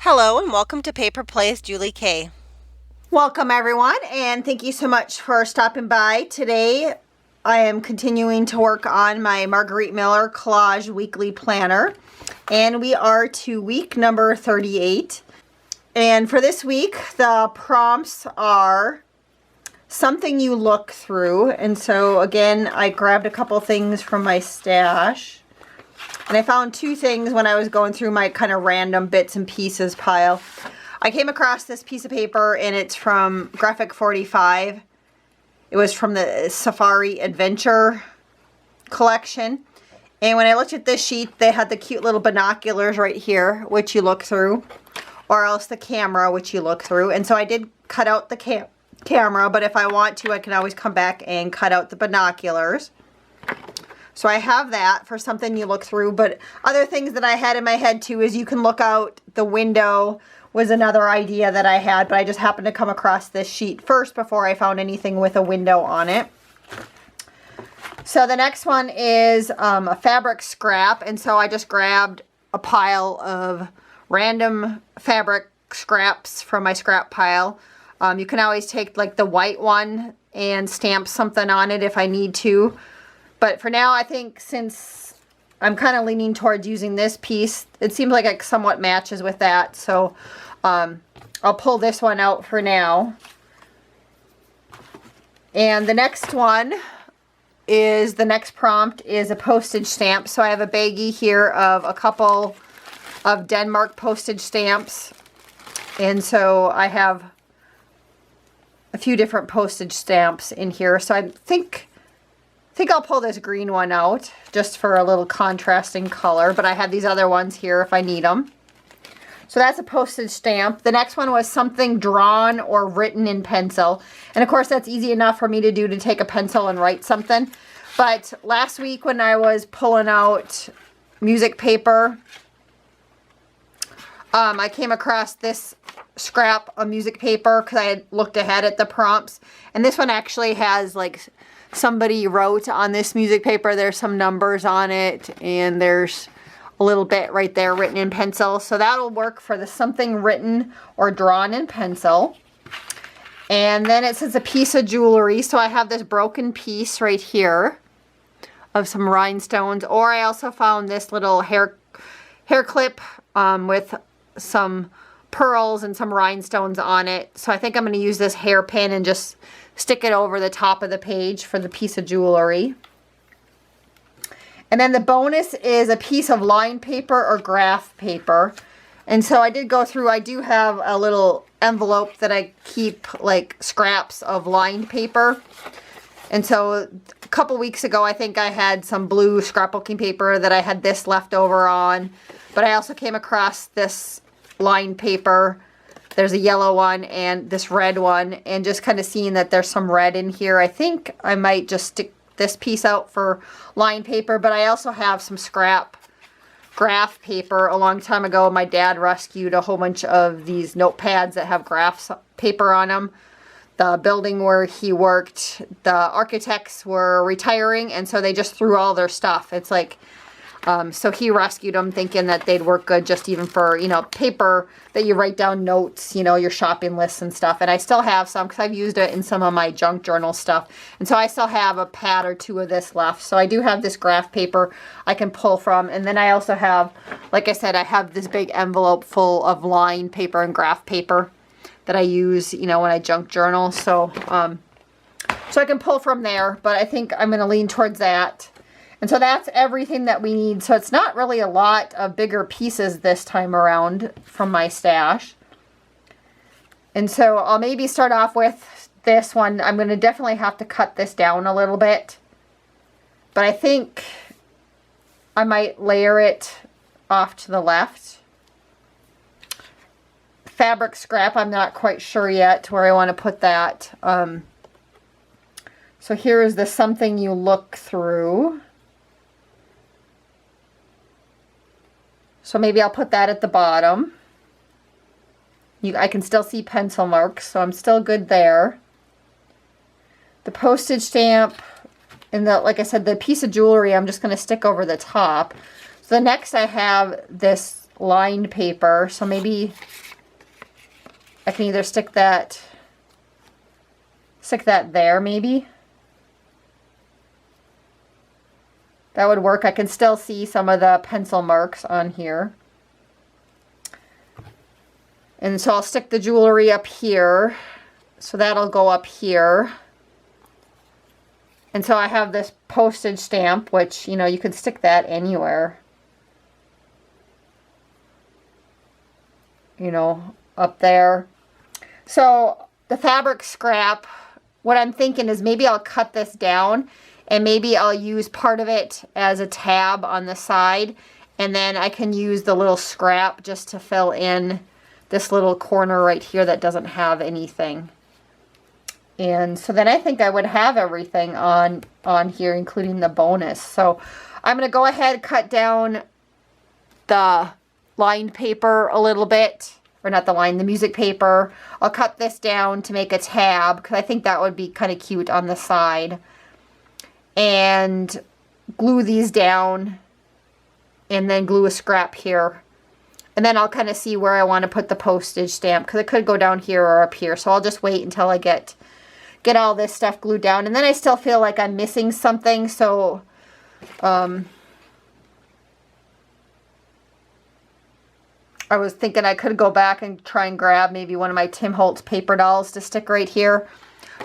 Hello and welcome to Paper Plays Julie K. Welcome everyone, and thank you so much for stopping by. Today I am continuing to work on my Margarete Miller Collage Weekly Planner, and we are to week number 38. And for this week, the prompts are something you look through. And so again, I grabbed a couple things from my stash. And I found two things when I was going through my kind of random bits and pieces pile. I came across this piece of paper, and it's from Graphic 45. It was from the Safari Adventure collection. And when I looked at this sheet, they had the cute little binoculars right here, which you look through, or else the camera, which you look through. And so I did cut out the camera, but if I want to, I can always come back and cut out the binoculars. So I have that for something you look through, but other things that I had in my head too is you can look out the window was another idea that I had, but I just happened to come across this sheet first before I found anything with a window on it. So the next one is a fabric scrap, and so I just grabbed a pile of random fabric scraps from my scrap pile. You can always take like the white one and stamp something on it if I need to. But for now, I think since I'm kind of leaning towards using this piece, it seems like it somewhat matches with that. So I'll pull this one out for now. And the next one is, the next prompt is a postage stamp. So I have a baggie here of a couple of Denmark postage stamps. And so I have a few different postage stamps in here. So I think I'll pull this green one out just for a little contrasting color, but I have these other ones here if I need them. So that's a postage stamp. The next one was something drawn or written in pencil. And of course that's easy enough for me to do, to take a pencil and write something. But last week when I was pulling out music paper, I came across this scrap of music paper because I had looked ahead at the prompts. And this one actually has like somebody wrote on this music paper. There's some numbers on it, and there's a little bit right there written in pencil. So that'll work for the something written or drawn in pencil. And then it says a piece of jewelry. So I have this broken piece right here of some rhinestones. Or I also found this little hair clip with some pearls and some rhinestones on it. So I think I'm going to use this hairpin and just stick it over the top of the page for the piece of jewelry. And then the bonus is a piece of lined paper or graph paper. And so I did go through, I do have a little envelope that I keep like scraps of lined paper. And so a couple weeks ago, I think I had some blue scrapbooking paper that I had this left over on. But I also came across this lined paper. There's a yellow one and this red one, and just kind of seeing that there's some red in here. I think I might just stick this piece out for lined paper, but I also have some scrap graph paper. A long time ago, my dad rescued a whole bunch of these notepads that have graph paper on them. The building where he worked, the architects were retiring, and so they just threw all their stuff. It's like, so he rescued them thinking that they'd work good just even for, you know, paper that you write down notes, you know, your shopping lists and stuff. And I still have some because I've used it in some of my junk journal stuff. And so I still have a pad or two of this left. So I do have this graph paper I can pull from. And then I also have, like I said, I have this big envelope full of lined paper and graph paper that I use, you know, when I junk journal. So, so I can pull from there, but I think I'm going to lean towards that. And so that's everything that we need. So it's not really a lot of bigger pieces this time around from my stash. And so I'll maybe start off with this one. I'm going to definitely have to cut this down a little bit. But I think I might layer it off to the left. Fabric scrap, I'm not quite sure yet where I want to put that. So here is the something you look through. So maybe I'll put that at the bottom. I can still see pencil marks, so I'm still good there. The postage stamp and like I said, the piece of jewelry I'm just going to stick over the top. So next I have this lined paper. So maybe I can either stick that there maybe. That would work. I can still see some of the pencil marks on here. And so I'll stick the jewelry up here. So that'll go up here. And so I have this postage stamp, which, you know, you could stick that anywhere. You know, up there. So the fabric scrap, what I'm thinking is maybe I'll cut this down and maybe I'll use part of it as a tab on the side. And then I can use the little scrap just to fill in this little corner right here that doesn't have anything. And so then I think I would have everything on here, including the bonus. So I'm going to go ahead, cut down the lined paper a little bit. Or not the line, the music paper. I'll cut this down to make a tab, because I think that would be kind of cute on the side. And glue these down. And then glue a scrap here. And then I'll kind of see where I want to put the postage stamp, because it could go down here or up here. So I'll just wait until I get all this stuff glued down. And then I still feel like I'm missing something, so I was thinking I could go back and try and grab maybe one of my Tim Holtz paper dolls to stick right here.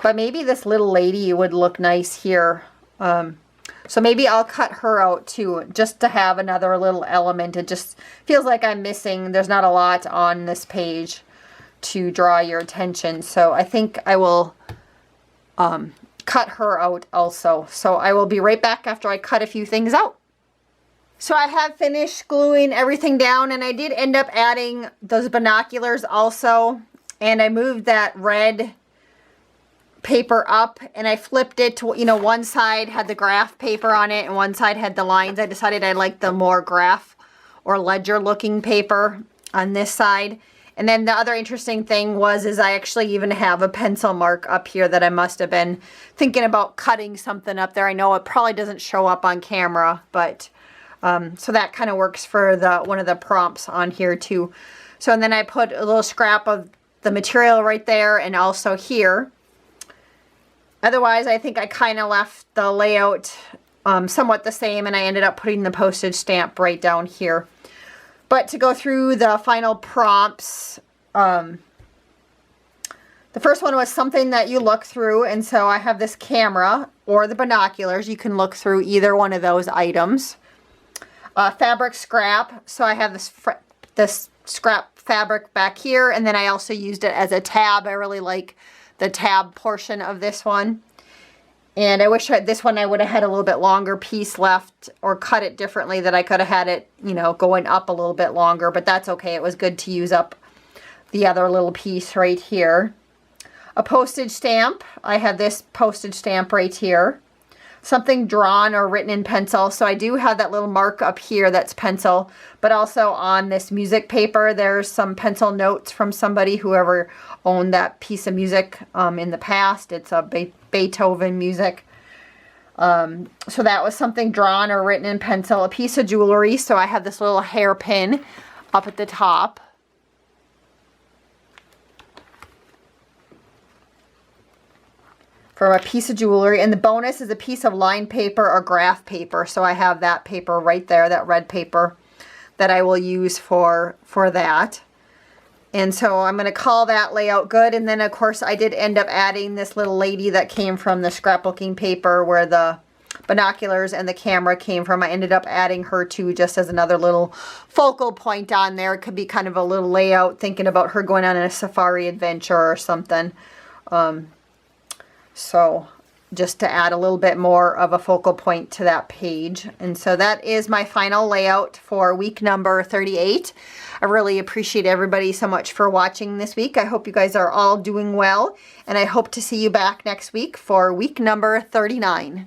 But maybe this little lady would look nice here. So maybe I'll cut her out too, just to have another little element. It just feels like I'm missing. There's not a lot on this page to draw your attention. So I think I will cut her out also. So I will be right back after I cut a few things out. So I have finished gluing everything down, and I did end up adding those binoculars also. And I moved that red paper up and I flipped it to, you know, one side had the graph paper on it and one side had the lines. I decided I liked the more graph or ledger looking paper on this side. And then the other interesting thing is I actually even have a pencil mark up here that I must have been thinking about cutting something up there. I know it probably doesn't show up on camera, but so that kind of works for one of the prompts on here too. So and then I put a little scrap of the material right there and also here. Otherwise, I think I kind of left the layout somewhat the same, and I ended up putting the postage stamp right down here. But to go through the final prompts, the first one was something that you look through, and so I have this camera or the binoculars. You can look through either one of those items. Fabric scrap, so I have this scrap fabric back here, and then I also used it as a tab. I really like the tab portion of this one. And I wish this one I would have had a little bit longer piece left or cut it differently, that I could have had it, you know, going up a little bit longer, but that's okay. It was good to use up the other little piece right here. A postage stamp. I have this postage stamp right here. Something drawn or written in pencil. So I do have that little mark up here that's pencil, but also on this music paper, there's some pencil notes from somebody, whoever owned that piece of music in the past. It's a Beethoven music. So that was something drawn or written in pencil. A piece of jewelry. So I have this little hairpin up at the top. For a piece of jewelry, and the bonus is a piece of lined paper or graph paper. So I have that paper right there, that red paper that I will use for that. And so I'm going to call that layout good. And then of course I did end up adding this little lady that came from the scrapbooking paper where the binoculars and the camera came from. I ended up adding her too, just as another little focal point on there. It could be kind of a little layout, thinking about her going on a safari adventure or something. So just to add a little bit more of a focal point to that page. And so that is my final layout for week number 38. I really appreciate everybody so much for watching this week. I hope you guys are all doing well, and I hope to see you back next week for week number 39.